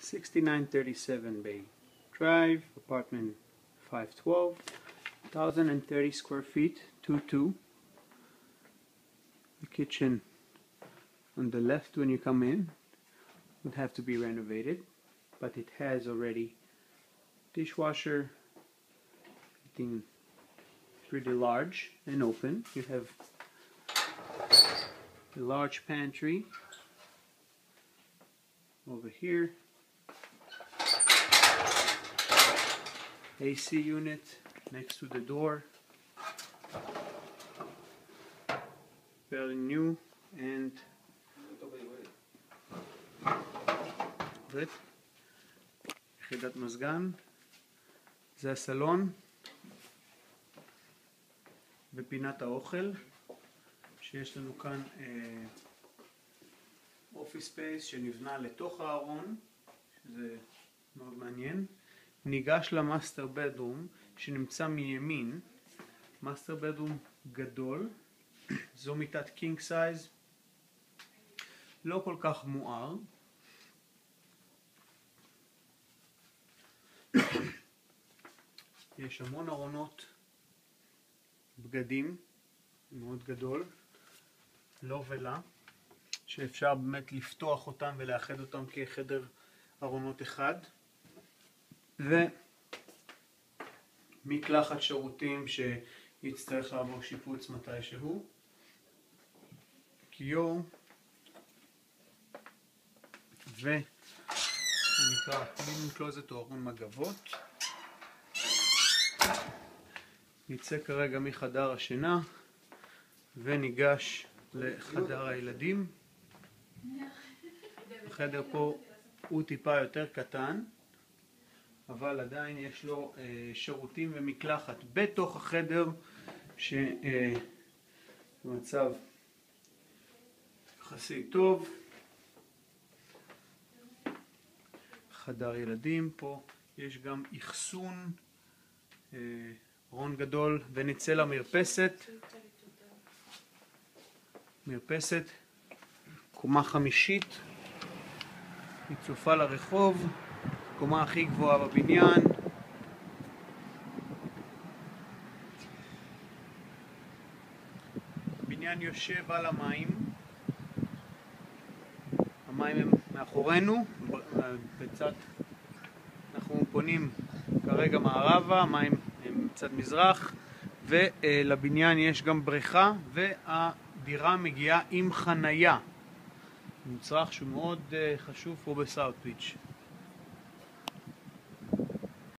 6937 Bay Drive, apartment 512, 1,030 square feet, 2-2. The kitchen on the left when you come in would have to be renovated, but it has already dishwasher, everything pretty large and open. You have a large pantry over here, AC unit next to the door, fairly new and יחידת מזגן. זה הסלון ופינת האוכל, שיש לנו כאן אופיס ספייס שנבנה לתוך הארון, שזה מאוד מעניין. ניגש למאסטר בדרום שנמצא מימין, מאסטר בדרום גדול, זו מיטת קינג סייז, לא כל כך מואר. יש המון ארונות בגדים, מאוד גדול, לא ולה, שאפשר באמת לפתוח אותם ולאחד אותם כחדר ארונות אחד. ומקלחת שירותים שיצטרך לעבור שיפוץ מתישהו. קיור ונקרא לינן קלוזט או ארון מגבות. נצא כרגע מחדר השינה וניגש לחדר הילדים. החדר פה הוא טיפה יותר קטן, אבל עדיין יש לו שירותים ומקלחת בתוך החדר שבמצב יחסית טוב. חדר ילדים, פה יש גם אחסון, ארון גדול, ונצא למרפסת. מרפסת קומה חמישית, היא צופה לרחוב, קומה הכי גבוהה בבניין. הבניין יושב על המים, המים הם מאחורינו, בצד אנחנו פונים כרגע מערבה, המים הם בצד מזרח, ולבניין יש גם בריכה, והדירה מגיעה עם חנייה, מצרך שהוא מאוד חשוב פה בסאות' ביץ'.